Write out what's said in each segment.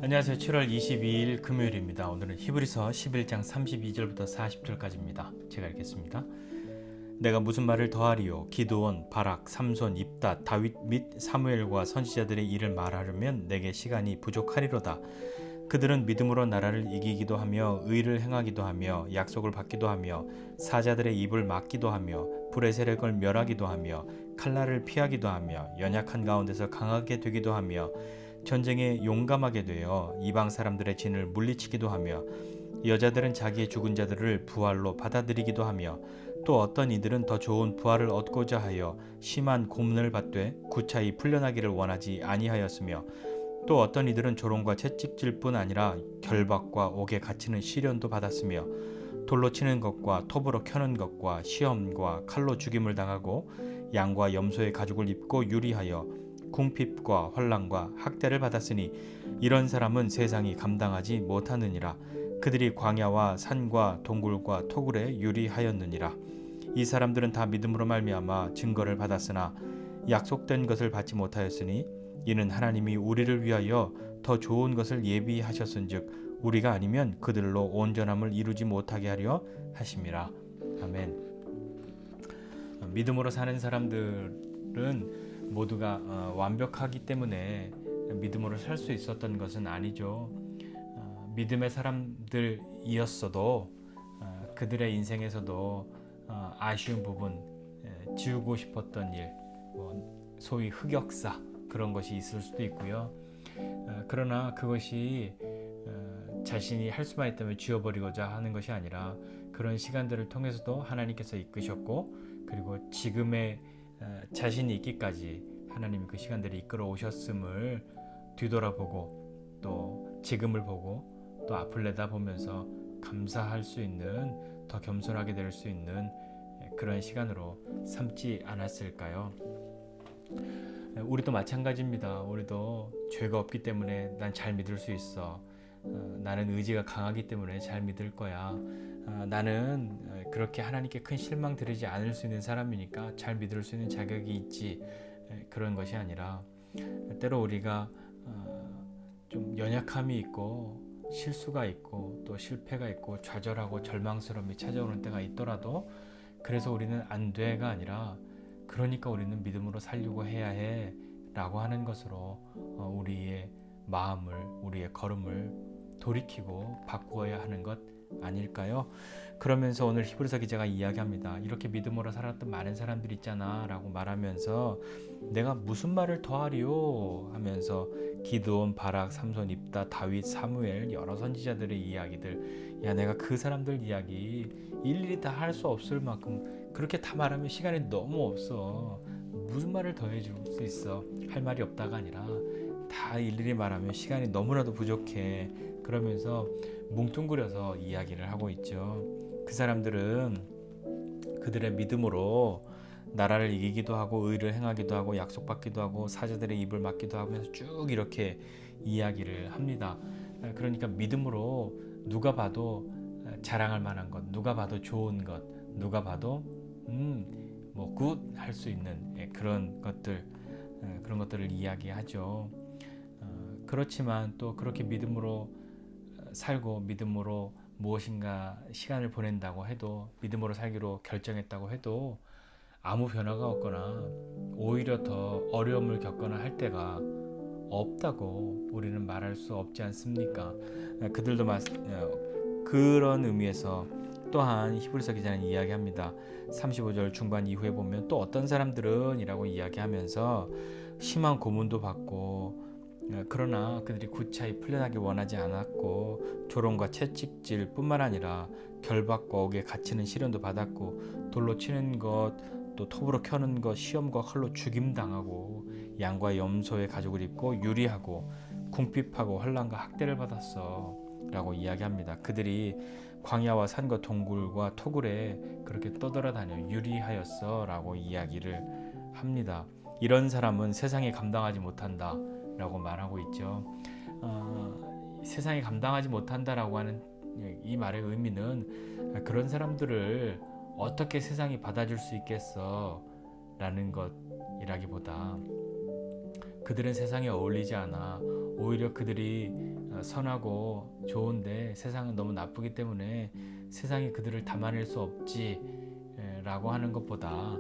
안녕하세요. 7월 22일 금요일입니다. 오늘은 히브리서 11장 32절부터 40절까지입니다. 제가 읽겠습니다. 내가 무슨 말을 더하리요? 기드온, 바락, 삼손, 입다, 다윗 및 사무엘과 선지자들의 일을 말하려면 내게 시간이 부족하리로다. 그들은 믿음으로 나라를 이기기도 하며 의를 행하기도 하며 약속을 받기도 하며 사자들의 입을 막기도 하며 불의 세력을 멸하기도 하며 칼날을 피하기도 하며 연약한 가운데서 강하게 되기도 하며 전쟁에 용감하게 되어 이방 사람들의 진을 물리치기도 하며 여자들은 자기의 죽은 자들을 부활로 받아들이기도 하며 또 어떤 이들은 더 좋은 부활을 얻고자 하여 심한 고문을 받되 구차히 풀려나기를 원하지 아니하였으며 또 어떤 이들은 조롱과 채찍질 뿐 아니라 결박과 옥에 갇히는 시련도 받았으며 돌로 치는 것과 톱으로 켜는 것과 시험과 칼로 죽임을 당하고 양과 염소의 가죽을 입고 유리하여 궁핍과 환난과 학대를 받았으니 이런 사람은 세상이 감당하지 못하느니라. 그들이 광야와 산과 동굴과 토굴에 유리하였느니라. 이 사람들은 다 믿음으로 말미암아 증거를 받았으나 약속된 것을 받지 못하였으니 이는 하나님이 우리를 위하여 더 좋은 것을 예비하셨은즉 우리가 아니면 그들로 온전함을 이루지 못하게 하려 하심이라. 아멘. 믿음으로 사는 사람들은 모두가 완벽하기 때문에 믿음으로 살 수 있었던 것은 아니죠. 믿음의 사람들이었어도 그들의 인생에서도 아쉬운 부분, 지우고 싶었던 일, 소위 흑역사 그런 것이 있을 수도 있고요. 그러나 그것이 자신이 할 수만 있다면 지워버리고자 하는 것이 아니라 그런 시간들을 통해서도 하나님께서 이끄셨고 그리고 지금의 자신이 있기까지 하나님이 그 시간들을 이끌어 오셨음을 뒤돌아보고 또 지금을 보고 또 앞을 내다보면서 감사할 수 있는 더 겸손하게 될 수 있는 그런 시간으로 삼지 않았을까요? 우리도 마찬가지입니다. 우리도 죄가 없기 때문에 난 잘 믿을 수 있어. 나는 의지가 강하기 때문에 잘 믿을 거야. 나는 그렇게 하나님께 큰 실망 드리지 않을 수 있는 사람이니까 잘 믿을 수 있는 자격이 있지. 그런 것이 아니라 때로 우리가 좀 연약함이 있고 실수가 있고 또 실패가 있고 좌절하고 절망스러움이 찾아오는 때가 있더라도 그래서 우리는 안 돼가 아니라 그러니까 우리는 믿음으로 살려고 해야 해 라고 하는 것으로 우리의 마음을 우리의 걸음을 돌이키고 바꾸어야 하는 것 아닐까요? 그러면서 오늘 히브리서 기자가 이야기합니다. 이렇게 믿음으로 살았던 많은 사람들이 있잖아 라고 말하면서 내가 무슨 말을 더하리요 하면서 기드온, 바락, 삼손, 입다, 다윗, 사무엘 여러 선지자들의 이야기들 내가 그 사람들 이야기 일일이 다 할 수 없을 만큼 그렇게 다 말하면 시간이 너무 없어. 무슨 말을 더해 줄 수 있어. 할 말이 없다가 아니라 다 일일이 말하면 시간이 너무나도 부족해. 그러면서 뭉뚱그려서 이야기를 하고 있죠. 그 사람들은 그들의 믿음으로 나라를 이기기도 하고 의를 행하기도 하고 약속받기도 하고 사자들의 입을 막기도 하면서 쭉 이렇게 이야기를 합니다. 그러니까 믿음으로 누가 봐도 자랑할 만한 것, 누가 봐도 좋은 것, 누가 봐도 굿 할 수 있는 그런 것들을 이야기하죠. 그렇지만 또 그렇게 믿음으로 살고 믿음으로 무엇인가 시간을 보낸다고 해도 믿음으로 살기로 결정했다고 해도 아무 변화가 없거나 오히려 더 어려움을 겪거나 할 때가 없다고 우리는 말할 수 없지 않습니까? 그들도 그런 의미에서 또한 히브리서 기자는 이야기합니다. 35절 중반 이후에 보면 또 어떤 사람들은 이라고 이야기하면서 심한 고문도 받고 그러나 그들이 구차히 풀려나기 원하지 않았고 조롱과 채찍질 뿐만 아니라 결박과 옥에 갇히는 시련도 받았고 돌로 치는 것 또 톱으로 켜는 것 시험과 칼로 죽임당하고 양과 염소의 가죽을 입고 유리하고 궁핍하고 환난과 학대를 받았어 라고 이야기합니다. 그들이 광야와 산과 동굴과 토굴에 그렇게 떠돌아다녀 유리하였어 라고 이야기를 합니다. 이런 사람은 세상에 감당하지 못한다 라고 말하고 있죠. 세상에 감당하지 못한다라고 하는 이 말의 의미는 그런 사람들을 어떻게 세상이 받아줄 수 있겠어 라는 것이라기보다 그들은 세상에 어울리지 않아. 오히려 그들이 선하고 좋은데 세상은 너무 나쁘기 때문에 세상이 그들을 담아낼 수 없지 라고 하는 것보다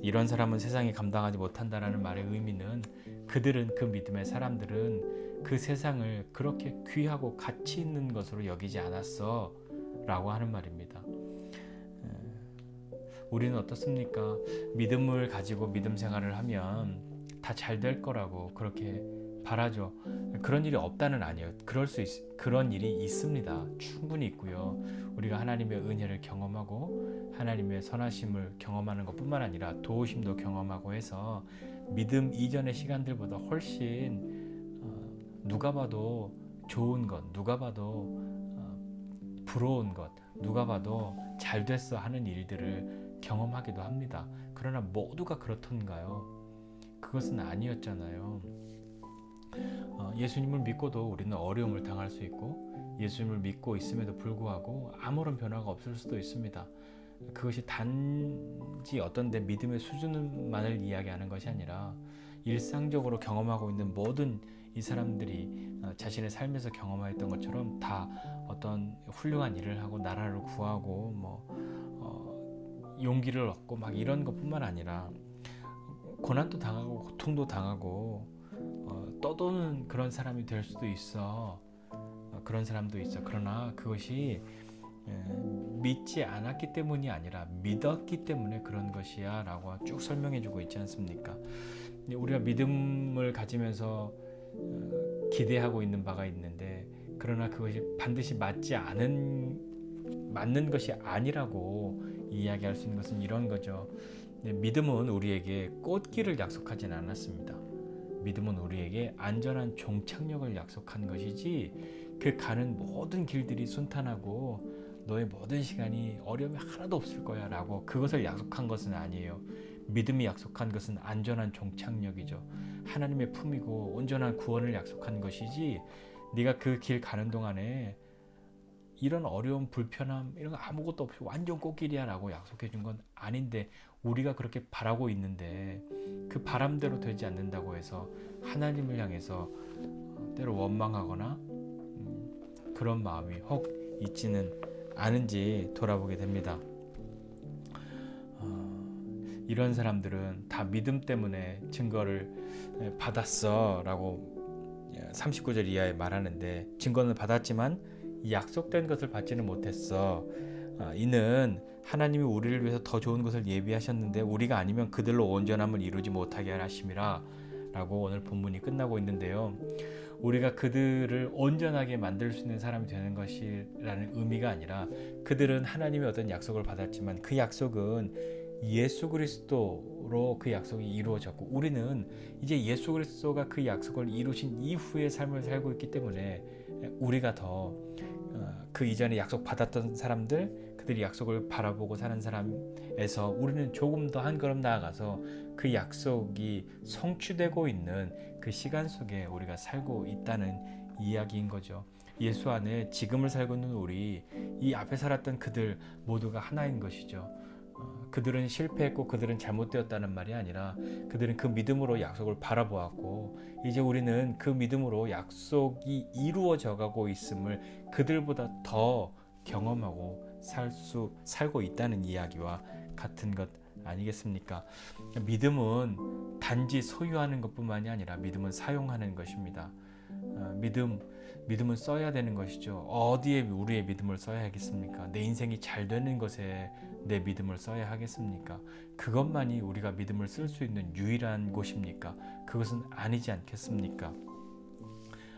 이런 사람은 세상이 감당하지 못한다라는 말의 의미는 그들은, 그 믿음의 사람들은 그 세상을 그렇게 귀하고 가치 있는 것으로 여기지 않았어 라고 하는 말입니다. 우리는 어떻습니까? 믿음을 가지고 믿음 생활을 하면 다 잘 될 거라고 그렇게 바라죠. 그런 일이 없다는 아니에요. 그런 일이 있습니다. 충분히 있고요. 우리가 하나님의 은혜를 경험하고 하나님의 선하심을 경험하는 것뿐만 아니라 도우심도 경험하고 해서 믿음 이전의 시간들보다 훨씬 누가 봐도 좋은 것, 누가 봐도 부러운 것, 누가 봐도 잘 됐어 하는 일들을 경험하기도 합니다. 그러나 모두가 그렇던가요? 그것은 아니었잖아요. 예수님을 믿고도 우리는 어려움을 당할 수 있고, 예수님을 믿고 있음에도 불구하고 아무런 변화가 없을 수도 있습니다. 그것이 단지 어떤 내 믿음의 수준만을 이야기하는 것이 아니라 일상적으로 경험하고 있는 모든 이 사람들이 자신의 삶에서 경험했던 것처럼 다 어떤 훌륭한 일을 하고 나라를 구하고 용기를 얻고 막 이런 것뿐만 아니라 고난도 당하고 고통도 당하고 떠도는 그런 사람이 될 수도 있어. 그런 사람도 있어. 그러나 그것이 믿지 않았기 때문이 아니라 믿었기 때문에 그런 것이야 라고 쭉 설명해 주고 있지 않습니까? 우리가 믿음을 가지면서 기대하고 있는 바가 있는데, 그러나 그것이 반드시 맞는 것이 아니라고 이야기할 수 있는 것은 이런 거죠. 믿음은 우리에게 꽃길을 약속하진 않았습니다. 믿음은 우리에게 안전한 종착역을 약속한 것이지, 그 가는 모든 길들이 순탄하고 너의 모든 시간이 어려움이 하나도 없을 거야 라고 그것을 약속한 것은 아니에요. 믿음이 약속한 것은 안전한 종착역이죠. 하나님의 품이고 온전한 구원을 약속한 것이지, 네가 그 길 가는 동안에 이런 어려움, 불편함 이런 거 아무것도 없이 완전 꽃길이야 라고 약속해 준 건 아닌데, 우리가 그렇게 바라고 있는데 그 바람대로 되지 않는다고 해서 하나님을 향해서 때로 원망하거나 그런 마음이 혹 있지는 않은지 돌아보게 됩니다. 이런 사람들은 다 믿음 때문에 증거를 받았어 라고 39절 이하에 말하는데, 증거는 받았지만 약속된 것을 받지는 못했어. 이는 하나님이 우리를 위해서 더 좋은 것을 예비하셨는데 우리가 아니면 그들로 온전함을 이루지 못하게 하심이라 라고 오늘 본문이 끝나고 있는데요. 우리가 그들을 온전하게 만들 수 있는 사람이 되는 것이라는 의미가 아니라, 그들은 하나님의 어떤 약속을 받았지만 그 약속은 예수 그리스도로 그 약속이 이루어졌고, 우리는 이제 예수 그리스도가 그 약속을 이루신 이후의 삶을 살고 있기 때문에 우리가 더 그 이전에 약속 받았던 사람들, 그들이 약속을 바라보고 사는 사람에서 우리는 조금 더 한 걸음 나아가서 그 약속이 성취되고 있는 그 시간 속에 우리가 살고 있다는 이야기인 거죠. 예수 안에 지금을 살고 있는 우리, 이 앞에 살았던 그들 모두가 하나인 것이죠. 그들은 실패했고 그들은 잘못되었다는 말이 아니라, 그들은 그 믿음으로 약속을 바라보았고 이제 우리는 그 믿음으로 약속이 이루어져 가고 있음을 그들보다 더 경험하고 살고 있다는 이야기와 같은 것 아니겠습니까? 믿음은 단지 소유하는 것뿐만이 아니라 믿음은 사용하는 것입니다. 믿음은 써야 되는 것이죠. 어디에 우리의 믿음을 써야 하겠습니까? 내 인생이 잘 되는 것에 내 믿음을 써야 하겠습니까? 그것만이 우리가 믿음을 쓸 수 있는 유일한 곳입니까? 그것은 아니지 않겠습니까?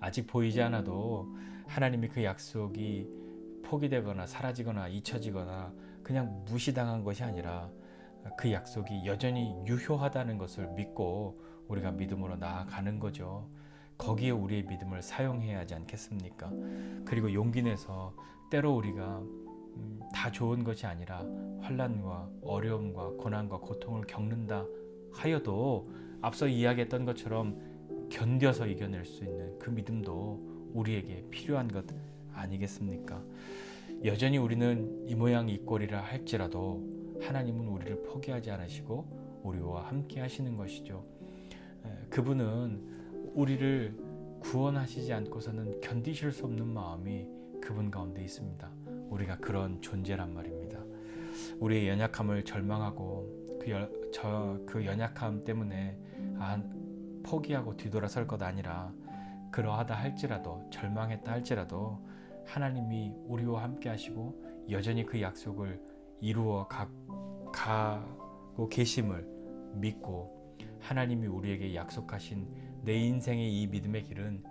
아직 보이지 않아도 하나님의 그 약속이 포기되거나 사라지거나 잊혀지거나 그냥 무시당한 것이 아니라, 그 약속이 여전히 유효하다는 것을 믿고 우리가 믿음으로 나아가는 거죠. 거기에 우리의 믿음을 사용해야 하지 않겠습니까? 그리고 용기 내서 때로 우리가 다 좋은 것이 아니라 환난과 어려움과 고난과 고통을 겪는다 하여도 앞서 이야기했던 것처럼 견뎌서 이겨낼 수 있는 그 믿음도 우리에게 필요한 것 아니겠습니까? 여전히 우리는 이 모양 이 꼴이라 할지라도 하나님은 우리를 포기하지 않으시고 우리와 함께 하시는 것이죠. 그분은 우리를 구원하시지 않고서는 견디실 수 없는 마음이 그분 가운데 있습니다. 우리가 그런 존재란 말입니다. 우리의 연약함을 절망하고 그 연약함 때문에 포기하고 뒤돌아설 것 아니라, 그러하다 할지라도, 절망했다 할지라도 하나님이 우리와 함께 하시고 여전히 그 약속을 이루어 가고 계심을 믿고, 하나님이 우리에게 약속하신 내 인생의 이 믿음의 길은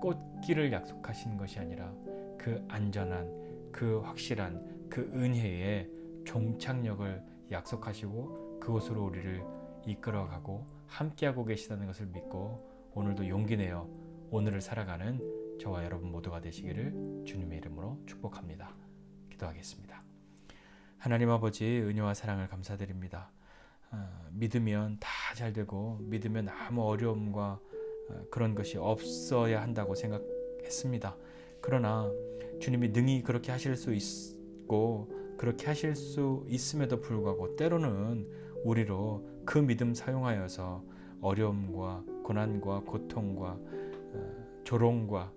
꽃길을 약속하신 것이 아니라 그 안전한, 그 확실한, 그 은혜의 종착역을 약속하시고 그곳으로 우리를 이끌어가고 함께하고 계시다는 것을 믿고, 오늘도 용기 내어 오늘을 살아가는 저와 여러분 모두가 되시기를 주님의 이름으로 축복합니다. 기도하겠습니다. 하나님 아버지, 은혜와 사랑을 감사드립니다. 믿으면 다 잘 되고, 믿으면 아무 어려움과 그런 것이 없어야 한다고 생각했습니다. 그러나 주님이 능히 그렇게 하실 수 있고, 그렇게 하실 수 있음에도 불구하고 때로는 우리로 그 믿음 사용하여서 어려움과 고난과 고통과 조롱과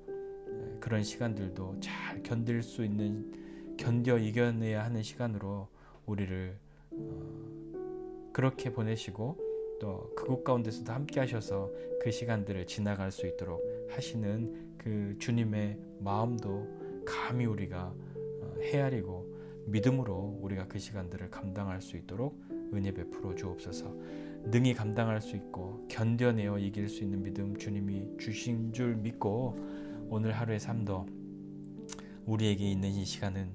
그런 시간들도 잘 견딜 수 있는, 견뎌 이겨내야 하는 시간으로 우리를 그렇게 보내시고, 또 그곳 가운데서도 함께 하셔서 그 시간들을 지나갈 수 있도록 하시는 그 주님의 마음도 감히 우리가 헤아리고 믿음으로 우리가 그 시간들을 감당할 수 있도록 은혜 베풀어 주옵소서. 능히 감당할 수 있고 견뎌내어 이길 수 있는 믿음 주님이 주신 줄 믿고, 오늘 하루의 삶도 우리에게 있는 이 시간은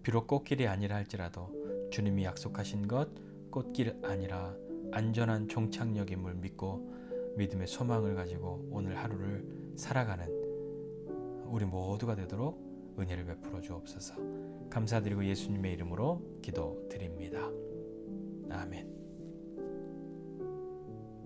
비록 꽃길이 아니라 할지라도 주님이 약속하신 것, 꽃길 아니라 안전한 종착역임을 믿고 믿음의 소망을 가지고 오늘 하루를 살아가는 우리 모두가 되도록 은혜를 베풀어 주옵소서. 감사드리고 예수님의 이름으로 기도드립니다. 아멘.